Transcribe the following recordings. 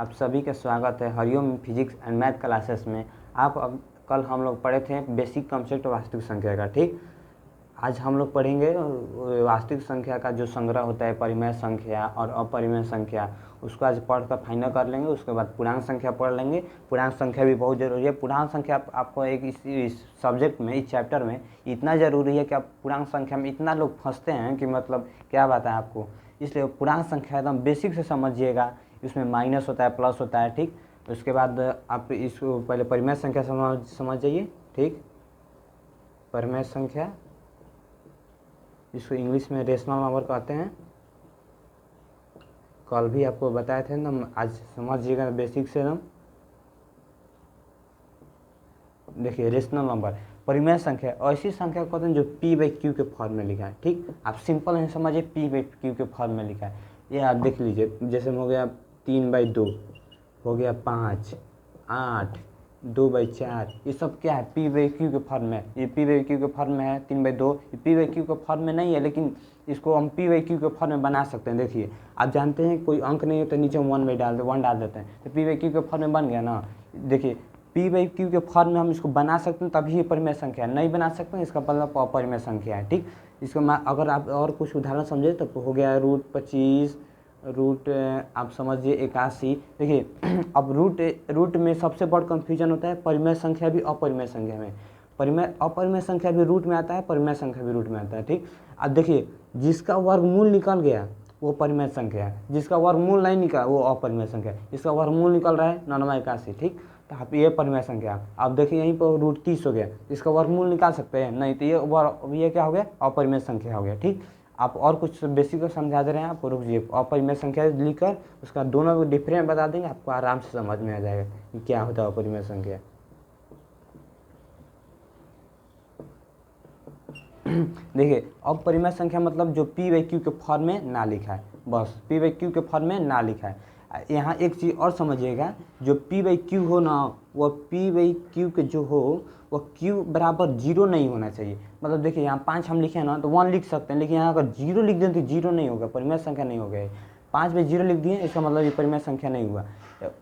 आप सभी का स्वागत है Hariom physics and math classes में। अब कल हम लोग पढ़े थे बेसिक कॉन्सेप्ट वास्तविक संख्या का। ठीक, आज हम लोग पढ़ेंगे वास्तविक संख्या का जो संग्रह होता है, परिमेय संख्या और अपरिमेय संख्या, उसको आज पढ़कर फाइनल कर लेंगे। उसके बाद पूर्णांक संख्या पढ़ लेंगे। पूर्णांक संख्या भी बहुत ज़रूरी है। पूर्णांक संख्या आपको एक इस सब्जेक्ट में, इस चैप्टर में इतना ज़रूरी है कि आप पूर्णांक संख्या में इतना लोग फंसते हैं कि मतलब क्या बात है आपको। इसलिए पूर्णांक संख्या एकदम बेसिक से समझिएगा। इसमें माइनस होता है, प्लस होता है। ठीक, उसके बाद आप इसको पहले परिमेय संख्या समझ जाइए। ठीक, परिमेय संख्या जिसको इंग्लिश में रेशनल नंबर कहते हैं, कल भी आपको बताए थे ना, आज समझिएगा बेसिक से ना। देखिए, रेशनल नंबर परिमेय संख्या ऐसी संख्या कहते हैं जो p/q के फॉर्म में लिखा है। ठीक, आप सिंपल नहीं समझिए, p/q के फॉर्म में लिखा है। ये आप देख लीजिए, जैसे हो गया 3/2, हो गया 5, 8, 2/4, ये सब क्या है, p/q के फॉर्म में। ये p/q के फॉर्म में है। 3/2 ये p/q के फॉर्म में नहीं है, लेकिन इसको हम p/q के फॉर्म में बना सकते हैं। देखिए, आप जानते हैं कोई अंक नहीं है तो नीचे 1 डाल देते हैं, तो p/q के फॉर्म में बन गया ना। देखिए, p/q के फॉर्म में हम इसको बना सकते हैं, तभी ये परिमेय संख्या है। नहीं बना सकते हैं, इसका मतलब अपरिमेय संख्या है। ठीक, इसको अगर आप और कुछ उदाहरण समझे तो हो गया √25, रूट आप समझिए 81। देखिए अब रूट में सबसे बड़ा कन्फ्यूजन होता है परिमेय संख्या भी अपरिमेय संख्या में। अपरिमेय संख्या भी रूट में आता है, परिमेय संख्या भी रूट में आता है। ठीक, अब देखिए, जिसका वर्गमूल निकल गया वो परिमेय संख्या है, जिसका वर्गमूल नहीं निकला वो अपरिमेय संख्या है। जिसका वर्गमूल निकल रहा है 981। ठीक, तो आप ये परिमेय संख्या। आप देखिए यहीं पर √30 हो गया, इसका वर्गमूल निकाल सकते हैं नहीं, तो ये क्या हो गया, अपरिमेय संख्या हो गया। ठीक, आप और कुछ बेसिक समझा दे रहे हैं, आप रुकिए। अपरिमेय संख्या लिखकर उसका दोनों डिफरेंस बता देंगे, आपको आराम से समझ में आ जाएगा कि क्या होता है अपरिमेय संख्या। देखिए, अपरिमेय संख्या मतलब जो p/q के फॉर्म में ना लिखा है, बस p/q के फॉर्म में ना लिखा है। यहाँ एक चीज़ और समझिएगा, जो p/q हो ना, वो p/q के जो हो वो q बराबर 0 नहीं होना चाहिए। मतलब देखिए, यहाँ 5 हम लिखे हैं ना, तो 1 लिख सकते हैं, लेकिन यहाँ अगर 0 लिख दें तो 0 नहीं होगा, परिमेय संख्या नहीं होगा। 5/0 लिख दिए, इसका मतलब ये परिमेय संख्या नहीं हुआ।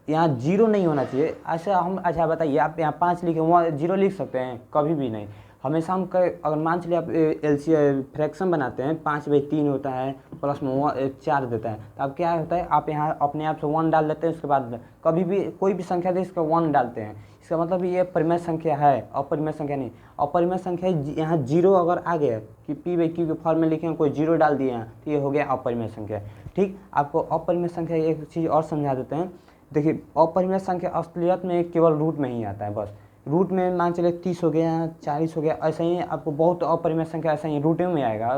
यहाँ 0 नहीं होना चाहिए। ऐसा हम, अच्छा बताइए, आप यहाँ 5 लिखे, वहाँ 0 लिख सकते हैं? कभी भी नहीं। हमेशा हम अगर मान चलिए आप एलसीएम फ्रैक्शन बनाते हैं, 5/3 होता है, प्लस में 4 देता है, तो अब क्या होता है, आप यहाँ अपने आप से 1 डाल देते हैं। उसके बाद कभी भी कोई भी संख्या दे, इसका 1 डालते हैं, इसका मतलब ये परिमेय संख्या है, अपरिमेय संख्या नहीं। अपरिमेय संख्या यहाँ 0 अगर आ गया कि p/q के फॉर्म में लिखे, कोई 0 डाल दिए हैं, तो ये हो गया अपरिमेय संख्या। ठीक, आपको अपरिमेय संख्या एक चीज़ और समझा देते हैं। देखिए, अपरिमेय संख्या असलियत में केवल रूट में ही आता है, बस रूट में मान चले 30 हो गया, 40 हो गया, ऐसे ही आपको बहुत अपरिमेय संख्या ऐसा ही रूट में आएगा।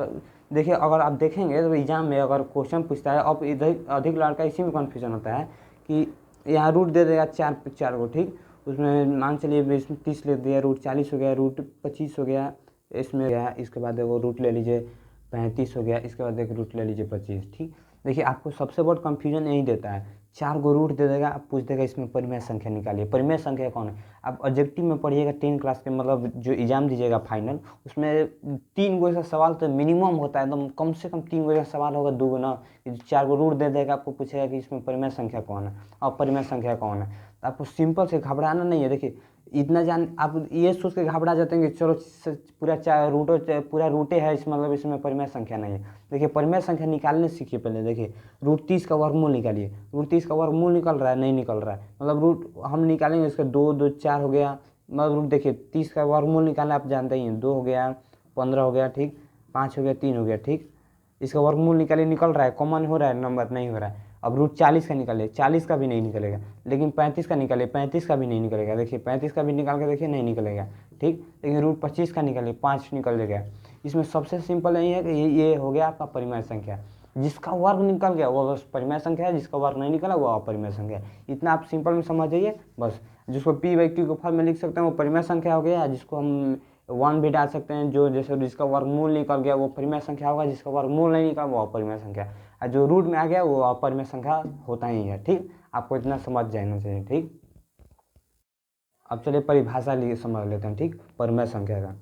देखिए, अगर आप देखेंगे तो एग्जाम में अगर क्वेश्चन पूछता है, अब इधर अधिक लड़का इसी में कन्फ्यूजन होता है कि यहाँ रूट दे देगा 4 को। ठीक, उसमें मान चलिए 30 ले दिया, √40 हो गया, √25 हो गया, इसमें गया, इसके बाद वो रूट ले लीजिए 35 हो गया, इसके बाद एक रूट ले लीजिए 25। ठीक, देखिए आपको सबसे बड़ा कन्फ्यूजन यही देता है, 4 को रूट दे देगा, आप पूछ देगा इसमें परिमेय संख्या निकालिए। परिमेय संख्या कौन है? आप ऑब्जेक्टिव में पढ़िएगा 10 क्लास के, मतलब जो एग्जाम दीजिएगा फाइनल, उसमें 3 गो ऐसा सवाल तो मिनिमम होता है, एकदम कम से कम 3 गो ऐसा सवाल होगा, 2 गो ना, 4 को रूट दे देगा, आपको पूछेगा कि इसमें परिमेय संख्या कौन है, अपरिमेय संख्या कौन है। तो आपको सिंपल से घबराना नहीं है। देखिए, इतना आप ये सोच के घबरा जाते हैं कि चलो पूरा रूटे है, इस मतलब इसमें परिमेय संख्या नहीं है। देखिए, परिमेय संख्या निकालने सीखिए पहले। देखिए, √30 का वर्गमूल निकालिए। √30 का वर्गमूल निकल रहा है, नहीं निकल रहा है, मतलब रूट हम निकालेंगे, इसका 2 2 4 हो गया, मतलब रूट देखिए 30 का वर्गमूल निकालना आप जानते ही हैं, 2 हो गया, 15 हो गया, ठीक, 5 हो गया, 3 हो गया। ठीक, इसका वर्गमूल निकालिए, निकल रहा है, कॉमन हो रहा है, नंबर नहीं हो रहा है। अब √40 का निकालिए, 40 का भी नहीं निकलेगा। लेकिन 35 का निकालिए, 35 का भी नहीं निकलेगा। देखिए 35 का भी निकाल के देखिए, नहीं निकलेगा। ठीक, लेकिन √25 का निकालिए, 5 निकल जाएगा। इसमें सबसे सिंपल यही है कि ये हो गया आपका परिमेय संख्या। जिसका वर्ग निकल गया वो बस परिमेय संख्या है, जिसका वर्ग नहीं निकला वो अपरिमेय संख्या है। इतना आप सिंपल में समझ जाइए बस। जिसको p/q के फॉर्म में लिख सकते हैं वो परिमेय संख्या हो गया, जिसको हम 1 भी डाल सकते हैं, जो जैसे जिसका वर्गमूल निकल गया वो परिमेय संख्या होगा, जिसका वर्गमूल नहीं निकला वो अपरिमेय संख्या, और जो रूट में आ गया वो अपरिमेय संख्या होता ही है। ठीक, आपको इतना समझ जाना चाहिए। ठीक, अब चलिए परिभाषा लिए समझ लेते हैं। ठीक, परिमेय संख्या का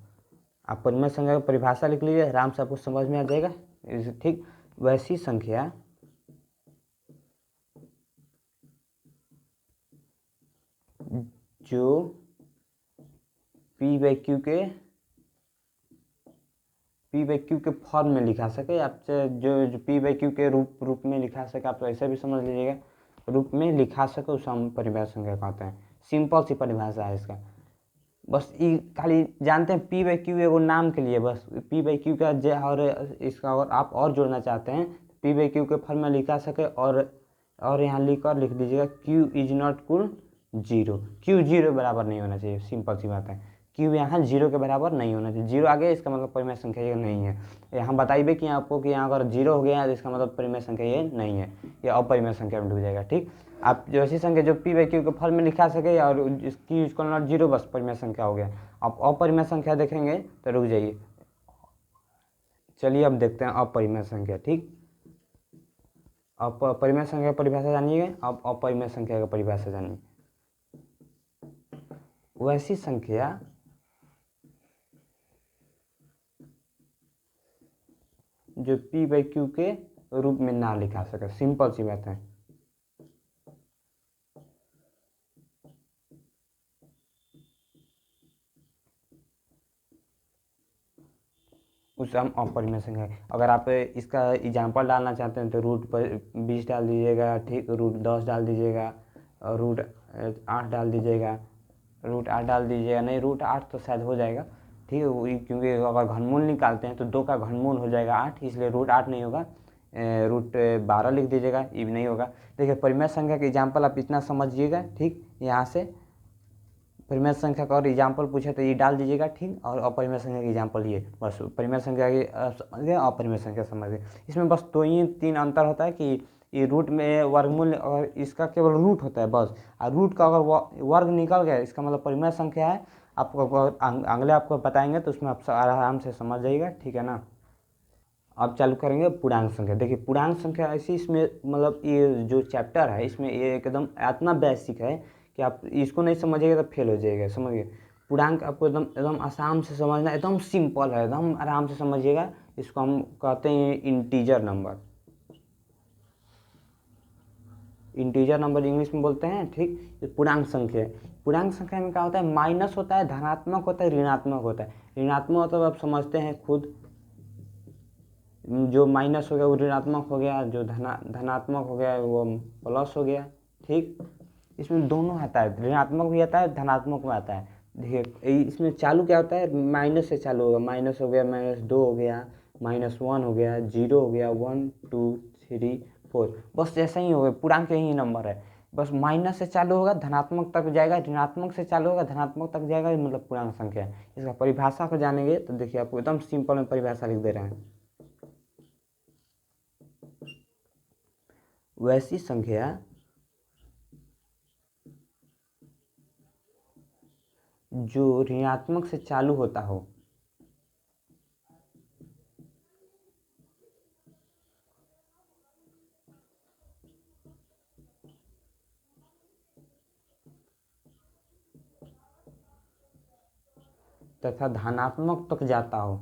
आप परिमेय संख्या की परिभाषा लिख लीजिए, आराम से आपको समझ में आ जाएगा। ठीक, वैसी संख्या जो पी बाई क्यू के फॉर्म में लिखा सके, आपसे जो पी बाई क्यू के रूप में लिखा सके, आप तो ऐसे भी समझ लीजिएगा, रूप में लिखा सके उसे हम परिभाषा संख्या कहते हैं। सिंपल सी परिभाषा है इसका। बस ये खाली जानते हैं पी बाई क्यू एगो नाम के लिए, बस पी बाई क्यू का और इसका और आप और जोड़ना चाहते हैं पी बाई क्यू के फॉर्म में लिखा सके, और यहाँ लिख दीजिएगा Q is not equal zero. Q zero बराबर नहीं होना चाहिए, सिंपल सी बात है। क्यू यहाँ जीरो के बराबर नहीं होना चाहिए। जीरो आ गया इसका मतलब परिमेय संख्या ये नहीं है। यहाँ बताइए कि आपको कि यहाँ अगर जीरो हो गया है तो इसका मतलब परिमेय संख्या ये नहीं है, ये अपरिमेय संख्या में डूब जाएगा। ठीक, आप जो ऐसी संख्या जो पी बाई क्यू के फॉर्म में लिखा सके और क्यू इज नॉट जीरो, बस परिमेय संख्या हो गया। आप अपरिमेय संख्या देखेंगे तो रुक जाइए, चलिए अब देखते हैं अपरिमेय संख्या। ठीक, आप परिमेय संख्या की परिभाषा जानिएगा, आप अपरिमेय संख्या की परिभाषा जानिए। वैसी संख्या जो पी बाई क्यू के रूप में ना लिखा सके, सिंपल सी बात है। उसे हम अपरिमेय संख्या। अगर आप इसका एग्जाम्पल डालना चाहते हैं तो √20 डाल दीजिएगा, ठीक, √10 डाल दीजिएगा, √8 डाल दीजिएगा, √8 डाल दीजिएगा, नहीं √8 तो शायद हो जाएगा, ठीक है, क्योंकि अगर घनमूल निकालते हैं तो 2 का घनमूल हो जाएगा 8, इसलिए √8 नहीं होगा, √12 लिख दीजिएगा, ये भी नहीं होगा। देखिए परिमेय संख्या के एग्जाम्पल आप इतना समझिएगा, ठीक, यहाँ से परिमेय संख्या का और एग्जाम्पल पूछे तो ये डाल दीजिएगा, ठीक, और अपरिमेय संख्या की एग्जाम्पल ये, बस परिमेय संख्या की समझ गए, अपरिमेय संख्या समझ गए। इसमें बस 2-3 अंतर होता है कि ये रूट में वर्गमूल और इसका केवल रूट होता है बस, और रूट का अगर वर्ग निकल गया इसका मतलब परिमेय संख्या है। आपको अगले आपको बताएंगे तो उसमें आप आराम से समझ जाइएगा, ठीक है ना। अब चालू करेंगे पूर्णांक संख्या। देखिए पूर्णांक संख्या ऐसी, इसमें मतलब ये जो चैप्टर है इसमें ये एकदम इतना बेसिक है कि आप इसको नहीं समझिएगा तो फेल हो जाएगा, समझिए। पूर्णांक आपको एकदम एकदम आसान से समझना, एकदम सिंपल है, एकदम आराम से समझिएगा। इसको हम कहते हैं integer number. Integer number English में बोलते हैं, ठीक। ये पूर्णांक संख्या है। पूर्णांक संख्या में क्या होता है, माइनस होता है, धनात्मक होता है, ऋणात्मक होता है। ऋणात्मक मतलब आप समझते हैं खुद, जो माइनस हो गया वो ऋणात्मक हो गया, जो धनात्मक हो गया वो प्लस हो गया, ठीक। इसमें दोनों आता है, ऋणात्मक भी आता है, धनात्मक भी आता है। देखिए इसमें चालू क्या होता है, माइनस से चालू होगा, माइनस हो गया, -2 हो गया, -1 हो गया, 0 हो गया, 1 2 3 4, बस ऐसा ही हो गया। पूर्णांक यही नंबर है, बस माइनस से चालू होगा, धनात्मक तक जाएगा, ऋणात्मक से चालू होगा, धनात्मक तक जाएगा, मतलब पूर्णांक संख्या है। इसका परिभाषा को जानेंगे तो देखिए आपको एकदम सिंपल में परिभाषा लिख दे रहे हैं। वैसी संख्या जो ऋणात्मक से चालू होता हो तथा धनात्मक तक जाता हो,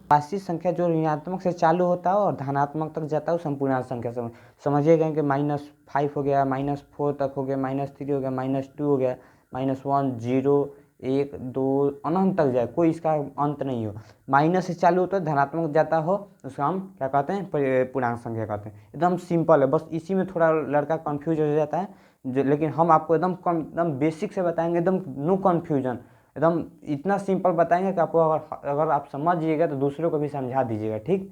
ऐसी संख्या जो ऋणात्मक से चालू होता है और धनात्मक तक जाता है वो संपूर्णांक संख्या समझिएगा कि -5 हो गया, -4 तक हो गया, -3 हो गया, -2 हो गया, -1 0 1 2 अनंत तक जाए, कोई इसका अंत नहीं हो। माइनस से चालू होता है, धनात्मक जाता हो, उसका हम क्या कहते हैं, पूर्णांक संख्या कहते हैं। एकदम सिंपल है, बस इसी में थोड़ा लड़का कंफ्यूज हो जाता है, लेकिन हम आपको एकदम बेसिक से बताएंगे, एकदम नो कन्फ्यूजन, एकदम इतना सिंपल बताएंगे कि आपको अगर आप समझिएगा तो दूसरों को भी समझा दीजिएगा, ठीक।